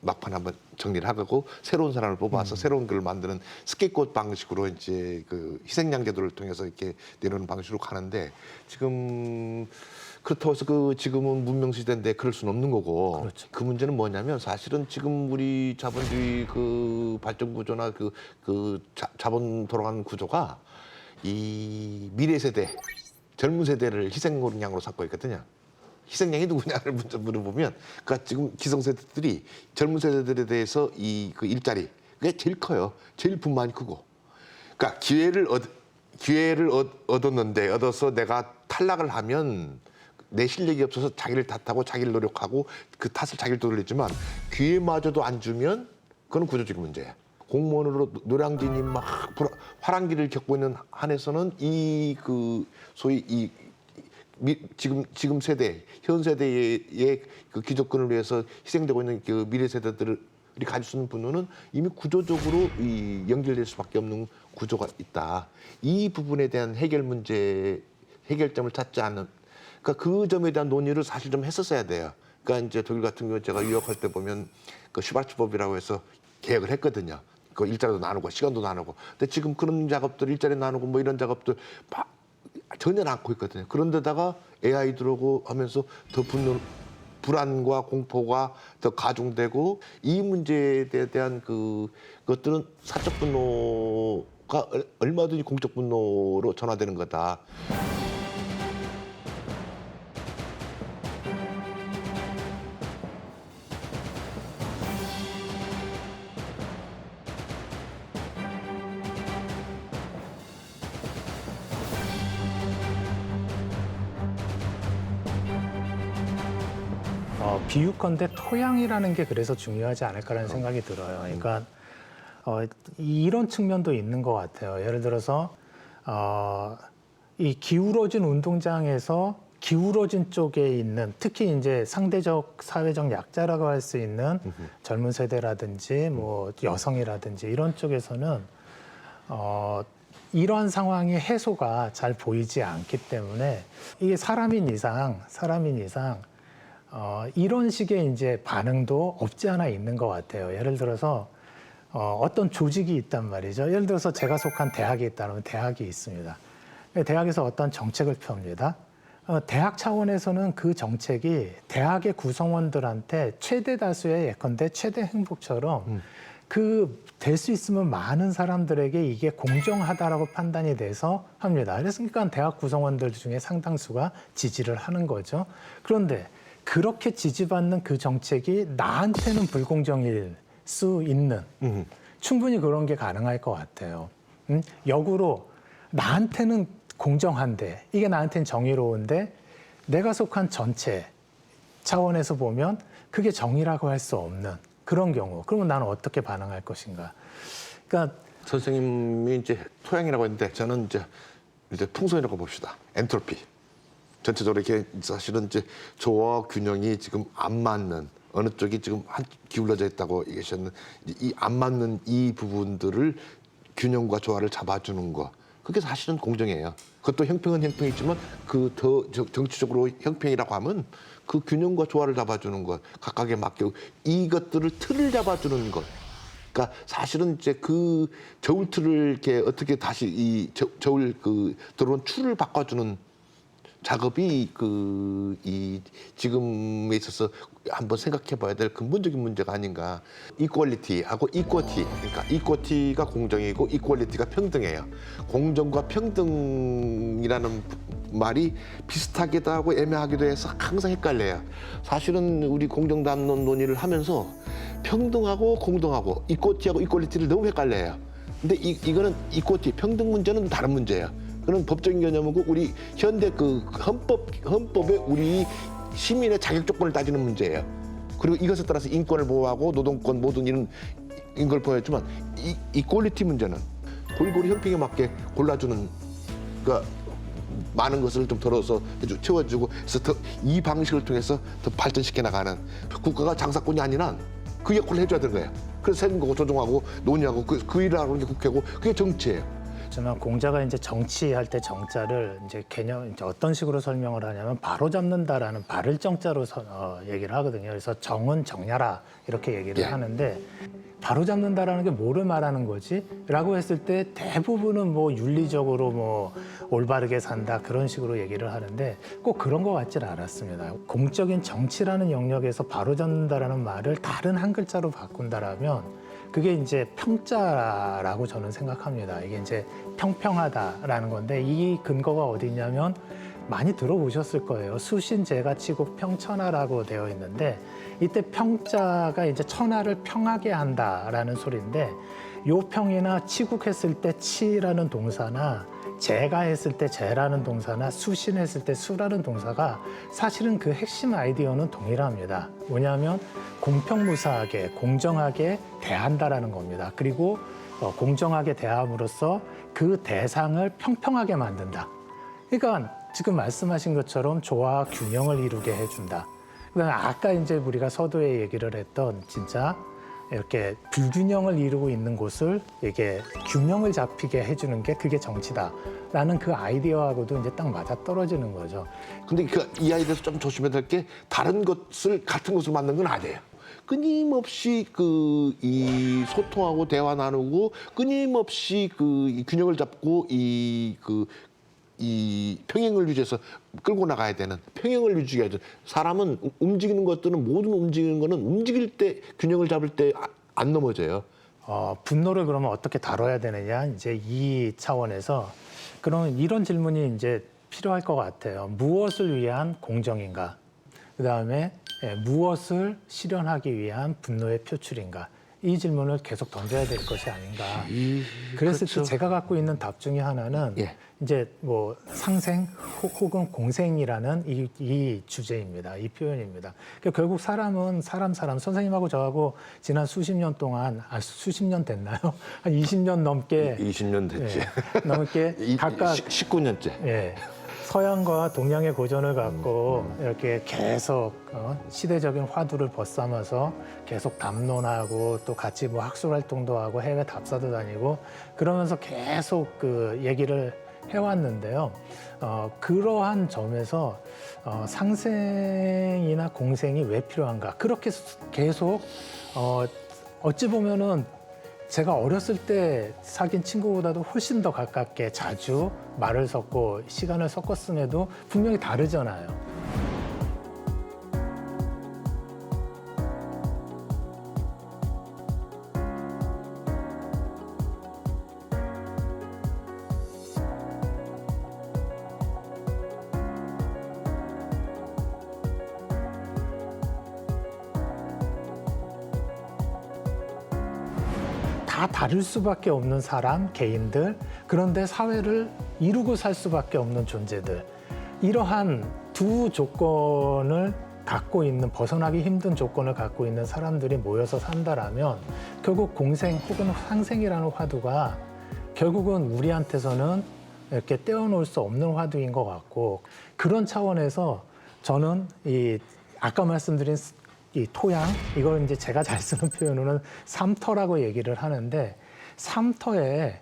막판 한번 정리를 하고 새로운 사람을 뽑아서 새로운 걸 만드는 스케이프고트 방식으로 이제 그 희생양 제도를 통해서 이렇게 내놓는 방식으로 가는데 지금 그렇다고 해서 지금은 문명 시대인데 그럴 수는 없는 거고 그렇죠. 그 문제는 뭐냐면 사실은 지금 우리 자본주의 그 발전 구조나 그 자본 돌아가는 구조가 이 미래 세대 젊은 세대를 희생양으로 삼고 있거든요. 희생양이 누구냐를 물어보면, 그러니까 지금 기성세대들이 젊은 세대들에 대해서 그 일자리, 그게 제일 커요. 제일 분만이 크고. 그러니까 기회를 얻어서 내가 탈락을 하면 내 실력이 없어서 자기를 탓하고 자기를 노력하고 그 탓을 자기를 돌리지만 기회마저도 안 주면 그건 구조적인 문제야. 공무원으로 노량진이 막 화랑기를 겪고 있는 한에서는 소위 지금 세대, 현 세대의 그 귀족권을 위해서 희생되고 있는 그 미래 세대들이 가질 수 있는 분노는 이미 구조적으로 연결될 수밖에 없는 구조가 있다. 이 부분에 대한 해결점을 찾지 않는, 그러니까 그 점에 대한 논의를 사실 좀 했었어야 돼요. 그러니까 이제 독일 같은 경우 제가 유학할 때 보면 그 슈바츠법이라고 해서 개혁을 했거든요. 그 일자리도 나누고 시간도 나누고. 근데 지금 그런 작업들, 일자리 나누고 뭐 이런 작업들 막 전혀 않고 있거든요. 그런데다가 AI 들어오고 하면서 더 불안과 공포가 더 가중되고 이 문제에 대한 그것들은 사적 분노가 얼마든지 공적 분노로 전환되는 거다. 비유컨대 토양이라는 게 그래서 중요하지 않을까라는 생각이 들어요. 그러니까 이런 측면도 있는 것 같아요. 예를 들어서 이 기울어진 운동장에서 기울어진 쪽에 있는 특히 이제 상대적 사회적 약자라고 할 수 있는 젊은 세대라든지 뭐 여성이라든지 이런 쪽에서는 이러한 상황의 해소가 잘 보이지 않기 때문에 이게 사람인 이상 이런 식의 이제 반응도 없지 않아 있는 것 같아요. 예를 들어서 어떤 조직이 있단 말이죠. 예를 들어서 제가 속한 대학이 있다면 대학이 있습니다. 대학에서 어떤 정책을 펴옵니다. 대학 차원에서는 그 정책이 대학의 구성원들한테 최대 다수의 예컨대 최대 행복처럼 될 수 있으면 많은 사람들에게 이게 공정하다라고 판단이 돼서 합니다. 그러니까 대학 구성원들 중에 상당수가 지지를 하는 거죠. 그런데 그렇게 지지받는 그 정책이 나한테는 불공정일 수 있는 충분히 그런 게 가능할 것 같아요. 역으로 나한테는 공정한데 이게 나한테는 정의로운데 내가 속한 전체 차원에서 보면 그게 정의라고 할 수 없는 그런 경우 그러면 나는 어떻게 반응할 것인가. 그러니까 선생님이 이제 토양이라고 했는데 저는 이제 풍선이라고 봅시다. 엔트로피. 전체적으로 이렇게 사실은 이제 조화와 균형이 지금 안 맞는 어느 쪽이 지금 기울어져 있다고 얘기하셨는데 이 안 맞는 이 부분들을 균형과 조화를 잡아주는 거 그게 사실은 공정이에요. 그것도 형평은 형평이지만 그 더 정치적으로 형평이라고 하면 그 균형과 조화를 잡아주는 것 각각에 맡겨 이것들을 틀을 잡아주는 것. 그러니까 사실은 이제 그 저울 틀을 이렇게 어떻게 다시 이 저울 그 들어온 추를 바꿔주는 작업이 이 지금에 있어서 한번 생각해봐야 될 근본적인 문제가 아닌가. 이퀄리티하고 이쿼티, 그러니까 이쿼티가 공정이고 이퀄리티가 평등해요. 공정과 평등이라는 말이 비슷하기도 하고 애매하기도 해서 항상 헷갈려요. 사실은 우리 공정담론 논의를 하면서 평등하고 공정하고 이쿼티하고 이퀄리티를 너무 헷갈려요. 근데 이거는 이쿼티, 평등 문제는 다른 문제예요. 그런 법적인 개념이고 우리 현대 그 헌법에 우리 시민의 자격 조건을 따지는 문제예요. 그리고 이것에 따라서 인권을 보호하고 노동권 모든 이런 걸 보여주면 이 퀄리티 문제는 골고루 형평에 맞게 골라주는 그러니까 많은 것을 좀 덜어서 채워주고 해서 이 방식을 통해서 더 발전시켜 나가는 국가가 장사꾼이 아닌 한 그 역할을 해줘야 되는 거예요. 그래서 세금하고 조정하고 논의하고 그 일을 하는 게 국회고 그게 정치예요. 저는 공자가 이제 정치할 때 정자를 이제 개념 이제 어떤 식으로 설명을 하냐면 바로 잡는다라는 바를 정자로 얘기를 하거든요. 그래서 정은 정야라 이렇게 얘기를 하는데 바로 잡는다라는 게 뭐를 말하는 거지?라고 했을 때 대부분은 뭐 윤리적으로 뭐 올바르게 산다 그런 식으로 얘기를 하는데 꼭 그런 것 같지는 않았습니다. 공적인 정치라는 영역에서 바로 잡는다라는 말을 다른 한 글자로 바꾼다라면 그게 이제 평자라고 저는 생각합니다. 이게 이제 평평하다라는 건데 이 근거가 어디 있냐면 많이 들어보셨을 거예요. 수신제가 치국 평천하라고 되어 있는데 이때 평자가 이제 천하를 평하게 한다라는 소리인데 요 평이나 치국했을 때 치라는 동사나 제가 했을 때 제라는 동사나 수신했을 때 수라는 동사가 사실은 그 핵심 아이디어는 동일합니다. 뭐냐면 공평무사하게 공정하게 대한다라는 겁니다. 그리고 공정하게 대함으로써 그 대상을 평평하게 만든다. 그러니까 지금 말씀하신 것처럼 조화와 균형을 이루게 해준다. 그다음에 아까 이제 우리가 서두에 얘기를 했던 진짜 이렇게 불균형을 이루고 있는 곳을 이게 균형을 잡히게 해주는 게 그게 정치다라는 그 아이디어하고도 이제 딱 맞아 떨어지는 거죠. 근데 이 아이디어에서 좀 조심해야 될 게 다른 것을 같은 것을 만든 건 아니에요. 끊임없이 이 소통하고 대화 나누고 끊임없이 이 균형을 잡고 이 평행을 유지해서 끌고 나가야 되는 평행을 유지해야 돼. 사람은 움직이는 것들은 모든 움직이는 거는 움직일 때 균형을 잡을 때 안 넘어져요. 분노를 그러면 어떻게 다뤄야 되느냐 이제 이 차원에서 그러면 이런 질문이 이제 필요할 것 같아요. 무엇을 위한 공정인가? 그 다음에 무엇을 실현하기 위한 분노의 표출인가? 이 질문을 계속 던져야 될 것이 아닌가. 그랬을 그렇죠. 때 제가 갖고 있는 답 중에 하나는 예. 이제 뭐 상생 혹은 공생이라는 이 주제입니다. 이 표현입니다. 그러니까 결국 사람은 사람 선생님하고 저하고 지난 수십 년 동안 수십 년 됐나요? 한 20년 넘게 20년 됐지. 넘게 각각 19년째. 예. 서양과 동양의 고전을 갖고 이렇게 계속 시대적인 화두를 벗삼아서 계속 담론하고 또 같이 뭐 학술 활동도 하고 해외 답사도 다니고 그러면서 계속 그 얘기를 해왔는데요. 그러한 점에서 상생이나 공생이 왜 필요한가? 그렇게 계속 어찌 보면은 제가 어렸을 때 사귄 친구보다도 훨씬 더 가깝게 자주 말을 섞고 시간을 섞었음에도 분명히 다르잖아요. 다 다를 수밖에 없는 사람, 개인들, 그런데 사회를 이루고 살 수밖에 없는 존재들. 이러한 두 조건을 갖고 있는, 벗어나기 힘든 조건을 갖고 있는 사람들이 모여서 산다라면 결국 공생 혹은 상생이라는 화두가 결국은 우리한테서는 이렇게 떼어놓을 수 없는 화두인 것 같고, 그런 차원에서 저는 아까 말씀드린 이 토양, 이걸 이제 제가 잘 쓰는 표현으로는 삼터라고 얘기를 하는데, 삼터에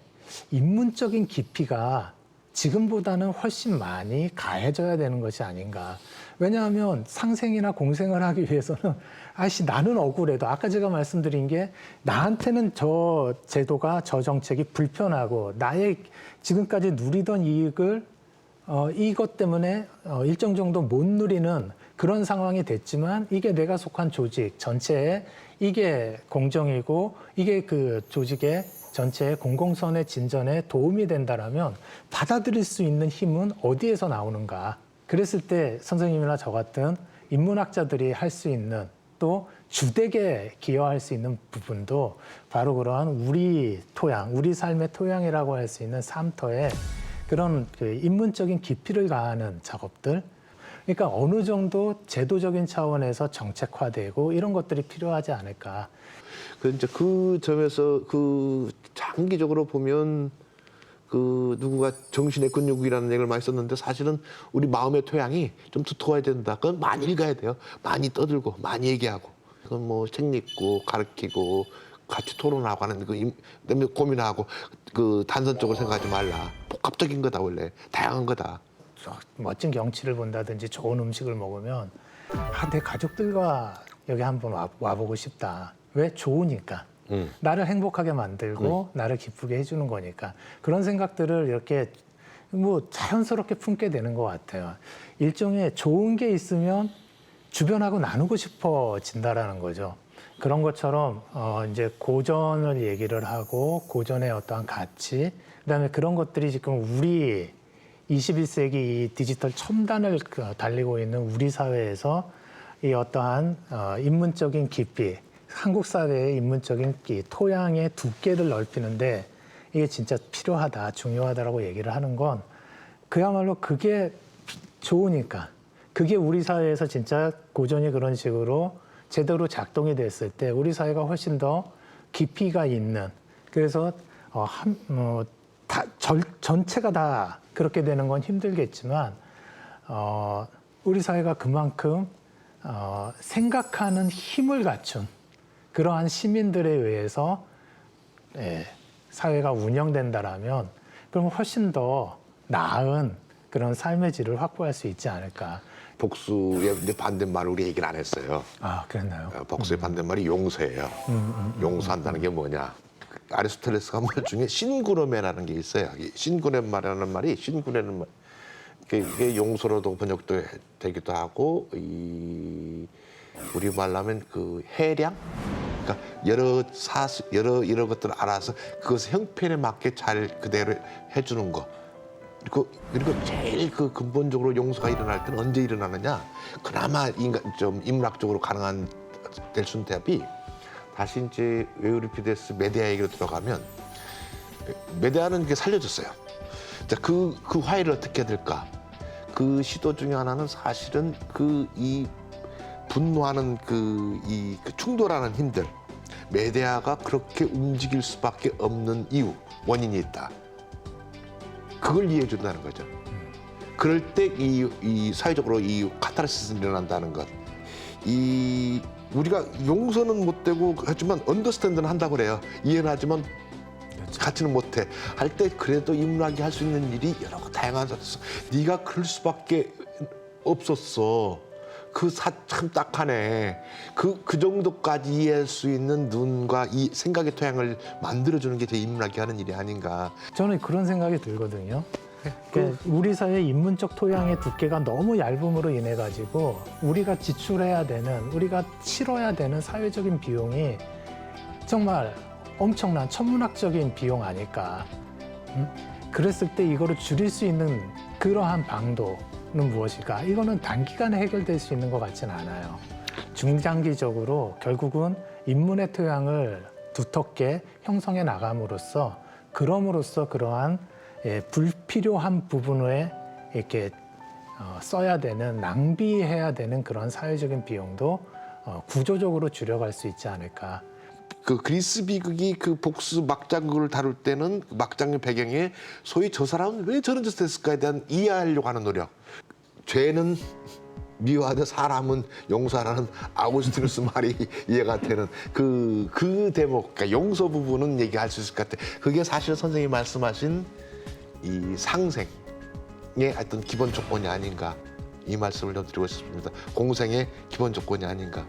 인문적인 깊이가 지금보다는 훨씬 많이 가해져야 되는 것이 아닌가. 왜냐하면 상생이나 공생을 하기 위해서는 나는 억울해도 아까 제가 말씀드린 게 나한테는 저 제도가 저 정책이 불편하고 나의 지금까지 누리던 이익을 이것 때문에 일정 정도 못 누리는 그런 상황이 됐지만 이게 내가 속한 조직 전체에 이게 공정이고 이게 그 조직의 전체의 공공선의 진전에 도움이 된다라면 받아들일 수 있는 힘은 어디에서 나오는가. 그랬을 때 선생님이나 저 같은 인문학자들이 할 수 있는 또 주되게 기여할 수 있는 부분도 바로 그러한 우리 토양, 우리 삶의 토양이라고 할 수 있는 삼터에 그런 그 인문적인 깊이를 가하는 작업들, 그러니까 어느 정도 제도적인 차원에서 정책화되고 이런 것들이 필요하지 않을까. 이제 그 점에서 그 장기적으로 보면 그 누구가 정신의 근육이라는 얘기를 많이 썼는데 사실은 우리 마음의 토양이 좀 두터워야 된다. 그건 많이 읽어야 돼요. 많이 떠들고 많이 얘기하고. 그건 뭐 책 읽고 가르치고 같이 토론하고 하는 그 고민하고 그 단선적으로 생각하지 말라. 복합적인 거다 원래. 다양한 거다. 멋진 경치를 본다든지 좋은 음식을 먹으면 내 가족들과 여기 한번 와보고 싶다. 왜? 좋으니까. 나를 행복하게 만들고 나를 기쁘게 해주는 거니까. 그런 생각들을 이렇게 뭐 자연스럽게 품게 되는 것 같아요. 일종의 좋은 게 있으면 주변하고 나누고 싶어진다라는 거죠. 그런 것처럼 이제 고전을 얘기를 하고 고전의 어떠한 가치, 그다음에 그런 것들이 지금 우리 21세기 이 디지털 첨단을 달리고 있는 우리 사회에서 이 어떠한 인문적인 깊이, 한국 사회의 인문적인 토양의 두께를 넓히는데 이게 진짜 필요하다, 중요하다라고 얘기를 하는 건 그야말로 그게 좋으니까, 그게 우리 사회에서 진짜 고전이 그런 식으로 제대로 작동이 됐을 때 우리 사회가 훨씬 더 깊이가 있는, 그래서 전체가 다 그렇게 되는 건 힘들겠지만 우리 사회가 그만큼 생각하는 힘을 갖춘 그러한 시민들에 의해서 사회가 운영된다라면 그럼 훨씬 더 나은 그런 삶의 질을 확보할 수 있지 않을까. 복수의 이제 반대말을 우리 얘기를 안 했어요. 아, 그랬나요? 복수의 반대말이 용서예요. 용서한다는 게 뭐냐? 아리스토텔레스가 말 중에 신구레메라는 게 있어요. 신구레메라는 말이 신구레는 말, 이게 용서로도 번역도 되기도 하고 우리 말로 하면 그 해량, 그러니까 여러 것들을 알아서 그것의 형편에 맞게 잘 그대로 해주는 거. 그리고 제일 그 근본적으로 용서가 일어날 때는 언제 일어나느냐? 그나마 좀 인문학적으로 가능한 될 수 있는 대답이 다시 이제 에우리피데스 메데아 얘기로 들어가면 메데아는 이게 살려줬어요. 자, 그 화해를 어떻게 해야 될까? 그 시도 중에 하나는 사실은 이 분노하는 그 충돌하는 힘들, 메데아가 그렇게 움직일 수밖에 없는 이유, 원인이 있다. 그걸 이해해 준다는 거죠. 그럴 때 이 사회적으로 이 카타르시스가 일어난다는 것. 우리가 용서는 못 되고 하지만 언더스탠드는 한다고 그래요. 이해는 하지만 같이는 못해. 할 때 그래도 인문학이 할 수 있는 일이 여러 다양한 사람. 네가 그럴 수밖에 없었어. 참 딱하네. 그 정도까지 이해할 수 있는 눈과 이 생각의 토양을 만들어주는 게 제 인문학이 하는 일이 아닌가. 저는 그런 생각이 들거든요. 그러니까 우리 사회 인문적 토양의 두께가 너무 얇음으로 인해 가지고 우리가 지출해야 되는, 우리가 치러야 되는 사회적인 비용이 정말 엄청난 천문학적인 비용 아닐까. 그랬을 때 이거를 줄일 수 있는 그러한 방도는 무엇일까? 이거는 단기간에 해결될 수 있는 것 같지는 않아요. 중장기적으로 결국은 인문의 토양을 두텁게 형성해 나감으로써 그러한 불필요한 부분에 이렇게 써야 되는, 낭비해야 되는 그런 사회적인 비용도 구조적으로 줄여갈 수 있지 않을까. 그 그리스 비극이 그 복수 막장극을 다룰 때는 막장의 배경에 소위 저 사람은 왜 저런 짓을 했을까에 대한 이해하려고 하는 노력. 죄는 미워하되 사람은 용서하라는 아우구스티누스 말이 이해가 되는 그 대목, 그러니까 용서 부분은 얘기할 수 있을 것 같아. 그게 사실 선생님이 말씀하신 이 상생의 어떤 기본 조건이 아닌가, 이 말씀을 좀 드리고 싶습니다. 공생의 기본 조건이 아닌가.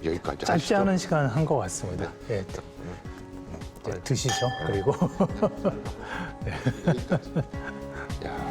여기까지 짧지 하시죠. 않은 시간 한 것 같습니다. 예. 이제 드시죠. 그리고 야.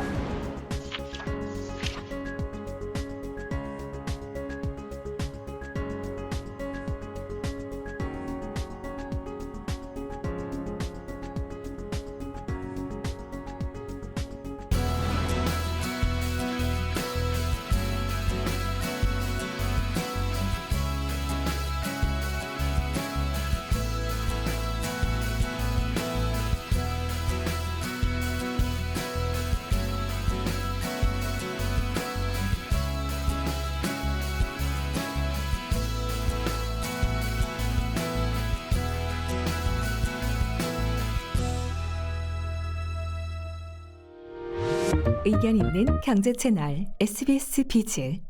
의견 있는 경제 채널 SBS 비즈.